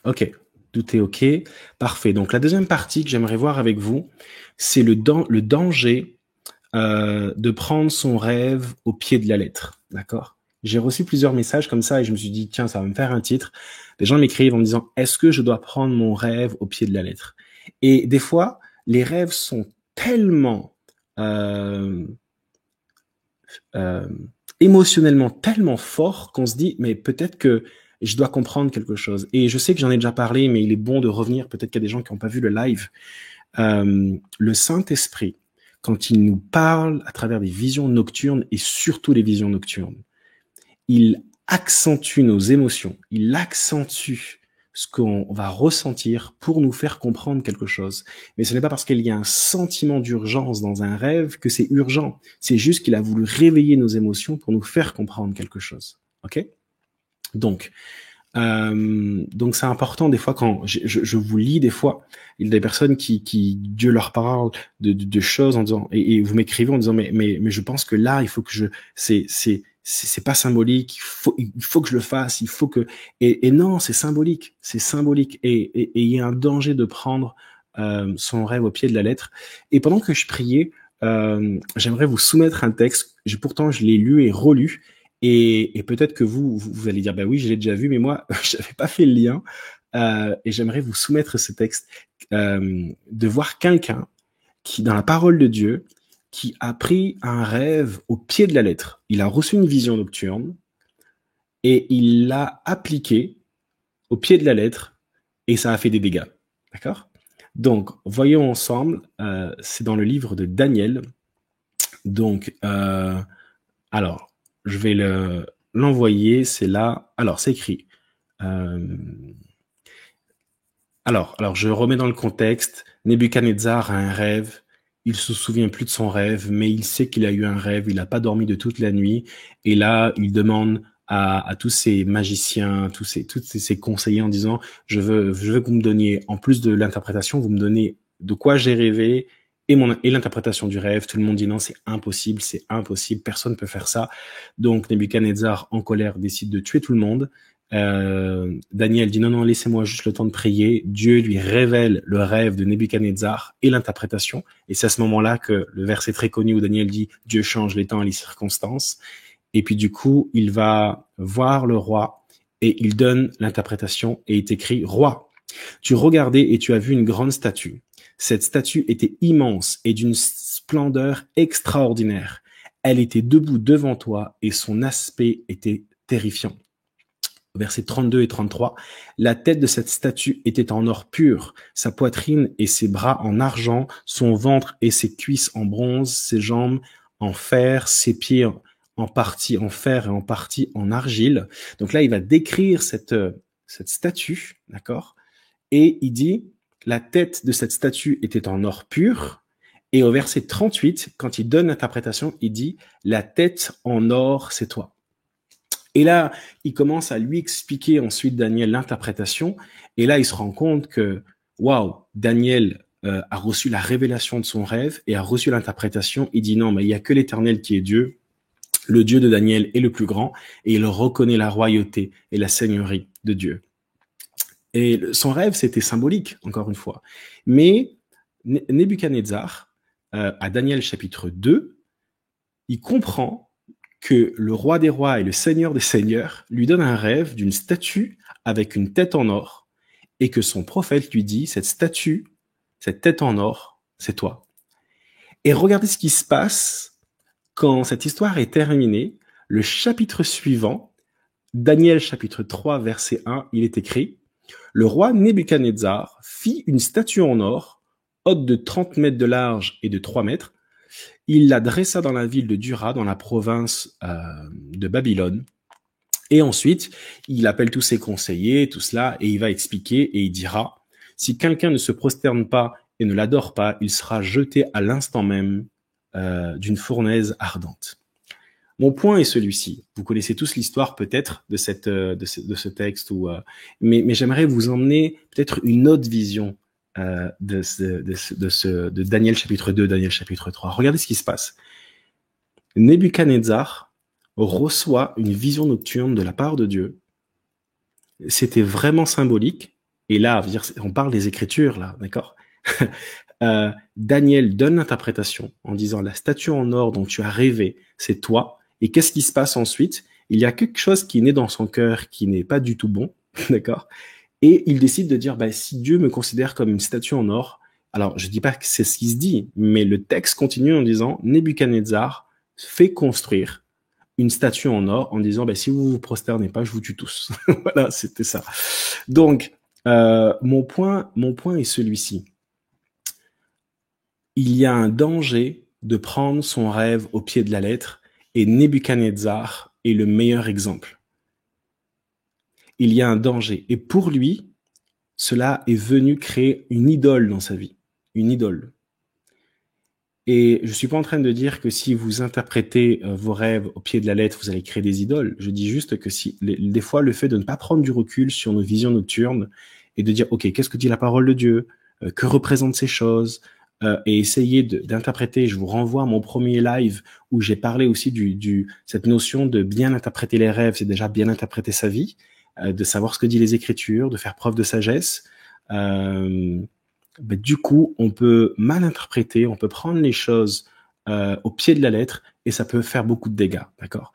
Ok, tout est ok. Parfait. Donc la deuxième partie que j'aimerais voir avec vous, c'est le danger de prendre son rêve au pied de la lettre. D'accord? J'ai reçu plusieurs messages comme ça et je me suis dit, tiens, ça va me faire un titre. Les gens m'écrivent en me disant, est-ce que je dois prendre mon rêve au pied de la lettre? Et des fois, les rêves sont tellement euh, euh, émotionnellement tellement forts qu'on se dit, mais peut-être que je dois comprendre quelque chose. Et je sais que j'en ai déjà parlé, mais il est bon de revenir. Peut-être qu'il y a des gens qui n'ont pas vu le live. Le Saint-Esprit, quand il nous parle à travers des visions nocturnes et surtout les visions nocturnes, il accentue nos émotions, il accentue ce qu'on va ressentir pour nous faire comprendre quelque chose. Mais ce n'est pas parce qu'il y a un sentiment d'urgence dans un rêve que c'est urgent. C'est juste qu'il a voulu réveiller nos émotions pour nous faire comprendre quelque chose. Ok? Donc, donc c'est important des fois quand je vous lis des fois, il y a des personnes qui Dieu leur parle de choses en disant et vous m'écrivez en disant mais je pense que là il faut que je c'est pas symbolique, il faut que je le fasse, il faut que et non c'est symbolique et il y a un danger de prendre son rêve au pied de la lettre. Et pendant que je priais, j'aimerais vous soumettre un texte. Pourtant je l'ai lu et relu. Et peut-être que vous allez dire, bah oui, je l'ai déjà vu, mais moi, je n'avais pas fait le lien. Et j'aimerais vous soumettre ce texte, de voir quelqu'un qui, dans la parole de Dieu, qui a pris un rêve au pied de la lettre. Il a reçu une vision nocturne et il l'a appliqué au pied de la lettre et ça a fait des dégâts. D'accord? Donc, voyons ensemble, c'est dans le livre de Daniel. Donc, alors, je vais l'envoyer, c'est là. Alors, c'est écrit. Euh, alors, je remets dans le contexte. Nebuchadnezzar a un rêve. Il se souvient plus de son rêve, mais il sait qu'il a eu un rêve. Il n'a pas dormi de toute la nuit. Et là, il demande à tous ces magiciens, tous ces conseillers en disant, je veux que vous me donniez, en plus de l'interprétation, vous me donnez de quoi j'ai rêvé et l'interprétation du rêve. Tout le monde dit non, c'est impossible, personne ne peut faire ça. Donc, Nebuchadnezzar, en colère, décide de tuer tout le monde. Daniel dit non, laissez-moi juste le temps de prier. Dieu lui révèle le rêve de Nebuchadnezzar et l'interprétation. Et c'est à ce moment-là que le verset très connu où Daniel dit Dieu change les temps et les circonstances. Et puis du coup, il va voir le roi et il donne l'interprétation et il est écrit Roi, tu regardais et tu as vu une grande statue. Cette statue était immense et d'une splendeur extraordinaire. Elle était debout devant toi et son aspect était terrifiant. Versets 32 et 33, la tête de cette statue était en or pur, sa poitrine et ses bras en argent, son ventre et ses cuisses en bronze, ses jambes en fer, ses pieds en partie en fer et en partie en argile. Donc là, il va décrire cette statue, d'accord? Et il dit, la tête de cette statue était en or pur. Et au verset 38, quand il donne l'interprétation, il dit, la tête en or, c'est toi. Et là, il commence à lui expliquer ensuite Daniel l'interprétation. Et là, il se rend compte que, waouh, Daniel a reçu la révélation de son rêve et a reçu l'interprétation. Il dit non, mais il y a que l'Éternel qui est Dieu. Le Dieu de Daniel est le plus grand et il reconnaît la royauté et la seigneurie de Dieu. Et son rêve, c'était symbolique, encore une fois. Mais Nebuchadnezzar, à Daniel chapitre 2, il comprend que le roi des rois et le seigneur des seigneurs lui donne un rêve d'une statue avec une tête en or et que son prophète lui dit, cette statue, cette tête en or, c'est toi. Et regardez ce qui se passe quand cette histoire est terminée. Le chapitre suivant, Daniel chapitre 3, verset 1, il est écrit, le roi Nebuchadnezzar fit une statue en or, haute de 30 mètres de large et de 3 mètres. Il la dressa dans la ville de Dura, dans la province de Babylone. Et ensuite, il appelle tous ses conseillers, tout cela, et il va expliquer et il dira, si quelqu'un ne se prosterne pas et ne l'adore pas, il sera jeté à l'instant même d'une fournaise ardente. Mon point est celui-ci. Vous connaissez tous l'histoire peut-être de ce texte, mais j'aimerais vous emmener peut-être une autre vision de Daniel chapitre 2, Daniel chapitre 3. Regardez ce qui se passe. Nebuchadnezzar reçoit une vision nocturne de la part de Dieu. C'était vraiment symbolique. Et là, je veux dire, on parle des Écritures, là, d'accord? Daniel donne l'interprétation en disant la statue en or dont tu as rêvé, c'est toi. Et qu'est-ce qui se passe ensuite? Il y a quelque chose qui naît dans son cœur qui n'est pas du tout bon, d'accord? Et il décide de dire, bah, si Dieu me considère comme une statue en or, alors je dis pas que c'est ce qui se dit, mais le texte continue en disant Nebuchadnezzar fait construire une statue en or en disant, bah, si vous vous prosternez pas, je vous tue tous. Voilà, c'était ça. Donc, mon point est celui-ci. Il y a un danger de prendre son rêve au pied de la lettre, et Nebuchadnezzar est le meilleur exemple. Il y a un danger. Et pour lui, cela est venu créer une idole dans sa vie. Une idole. Et je suis pas en train de dire que si vous interprétez vos rêves au pied de la lettre, vous allez créer des idoles. Je dis juste que si, des fois, le fait de ne pas prendre du recul sur nos visions nocturnes et de dire, OK, qu'est-ce que dit la parole de Dieu? Que représentent ces choses? Et essayer d'interpréter. Je vous renvoie à mon premier live où j'ai parlé aussi cette notion de bien interpréter les rêves, c'est déjà bien interpréter sa vie, de savoir ce que dit les Écritures, de faire preuve de sagesse. Du coup, on peut mal interpréter, on peut prendre les choses au pied de la lettre et ça peut faire beaucoup de dégâts, d'accord?